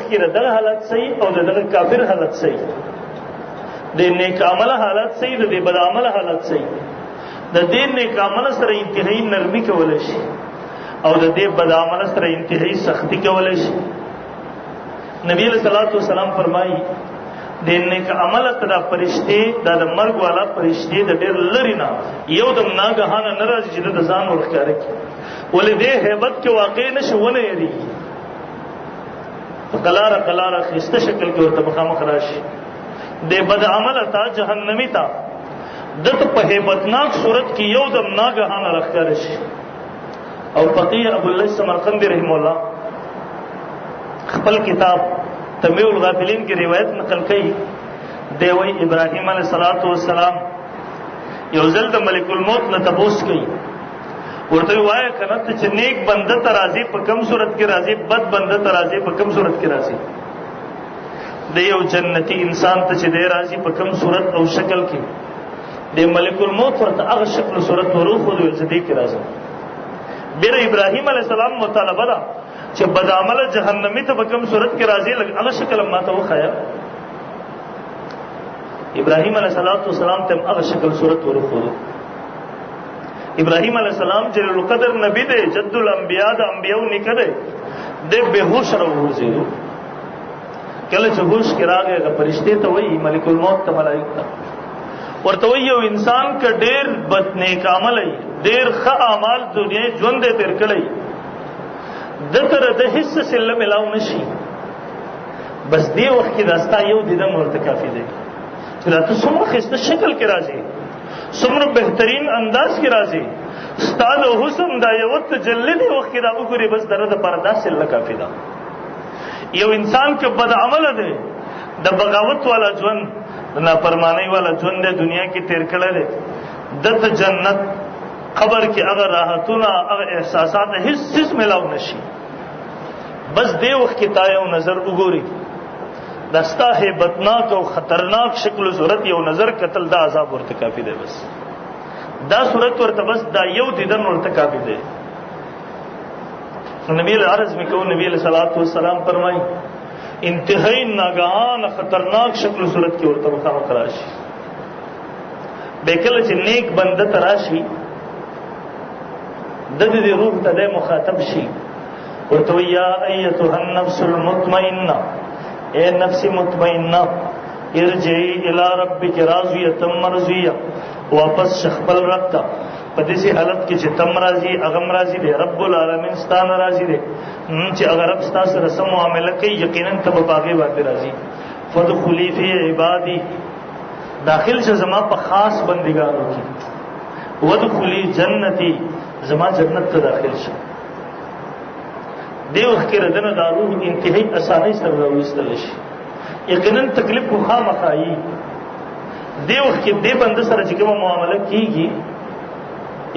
وخت کې دغه حالت صحیح او دغه کافر حالت صحیح، د نیک عمل حالت صحیح، د بد عمل حالت صحیح. د دې نیک عمل سره انتهایی نرمي کولای شي او د دې بد عمل سره انتهایی سختی کولای شي. نبی علیہ الصلوۃ والسلام فرمایي د نیک عمل تر فرشتي د مرګ والا فرشتي د ډېر لري نه یو دم ناګهانه ناراضي چې د ځان ورخاره کی ولې دې hebat کې واقع نشونه یری قلاره قلاره خسته شکل کې ورته مخامخ راشي. د بد عمل تا جهنمی تا دته په hebatناک صورت کې یو دم ناګهانه راخاره شي. او فقيه ابو الله سمرقندی رحم الله خپل کتاب تنبیه الغافلین کی روایت نقل کړي دی وی ابراهیم علیه السلام یو ځل د ملک الموت نه تپوس کړي ورته وایي کنه ته چې نیک بنده ته راضي په کم صورت کې راضي، بد بنده ته راضي په کم صورت کې راضي. د یو جنتی انسان ته چې دی راضي په کم صورت او شکل کې د ملک الموت ورته هغه شکل صورت ورخو د ځدی کې راځي. بیر ابراهیم علیه السلام مطالبه ده چې بد عمل جهنمی ته په کوم صورت کې راځي هغه شکل ما ته وخایا. ابراهیم علیه السلام ته هغه شکل صورت ورخو. ابراهیم علیه السلام جلیل القدر نبی دی، جد الانبیاء د انبیاء نکړه د بهوش راوځي. کله چې هوش کې راغی هغه فرشته ته وایي ملک الموت ته ملائکه ورته وایي یو انسان ک ډېر بد نیک عمل ای ډېر ښه اعمال دنیا ژوند دې تیر کړی دتر د حصہ سره ملاو نشي، بس دی وخت کې راستا یو دیدم ورته کافی دی چې راته څومره خسته شکل کې راځي، څومره بهترین انداز کې راځي، ستاد حسن دا یو تجلی دی وخت کې دا وګوري بس درته پردا سره کافی ده. یو انسان کې بد عمل دی د بغاوت والا ژوند د نافرمانی والا ژوند د دنیا کې تیر کړل دته جنت قبر کې هغه راحتونه هغه احساسات هیڅ ملاو نشي، بس دی وخت کې تایو نظر وګوري دستا hebatناک او خطرناک شکل و صورت یو نظر قتل دا عذاب ورته کافی دی. بس دا صورت ورته بس دا یو دیدن ورته کافی دی. نبی عرض میں کہو نبی علیہ الصلوۃ والسلام فرمائی انتہائی ناگہان خطرناک شکل و صورت کی ورته مخامخ راشي. بیکل چې نیک بنده تراشي د دې روح ته مخاطب شي ورته یا ایتها النفس المطمئنه اے نفس مطمئنه ارجعی الی ربک راضیه مرضیه واپس شخبل رب ته په دې حالت کې چې تم راضي اغم راضي دی رب العالمین ستانه راضي دی چې اگر رب ستاسو سره سم معاملې کوي یقینا ته په باغې باندې راضي. فدخلی فی عبادی داخل شه زما په خاص بندګانو کې ودخلی جنتی زما جنت ته داخل شه. دی وخت کې ردنه دا روح انتهایی اسانۍ سره راوستل شي، یقینا تکلیف خو خامخایي. دی وخت کې دی بنده سره چې کومه معامله کیږي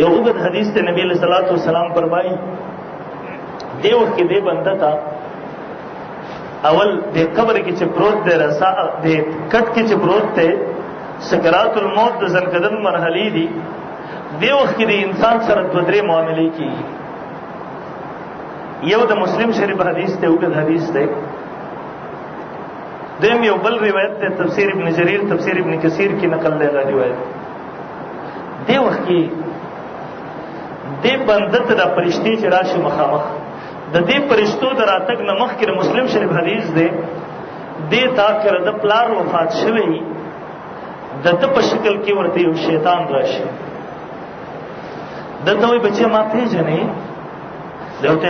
یو وګد حدیث ته نبی علیہ الصلوۃ والسلام فرمایي دی وخت کې دی بنده تا اول د قبر کې چې پروت دی رسا د کټ کې چې پروت دی سکرات الموت د زنکدن مرحلې دي. دی وخت کې د انسان سره دوه درې معاملې کیږي. یو د مسلم شریف حدیث ته وګد حدیث ته دیم یو بل روایت ته تفسیر ابن جریر تفسیر ابن کثیر کی نقل دی روایت. دی وخت کې دې بنده ته د فرشتي چې راشي مخامخ د دې فرشتو دراتک نه مخکې مسلم شریف حدیث دی دې تا کړه د پلار وفات شوی د ته په شکل کې ورته یو شیطان راشي دته وي بچي ما پیژنې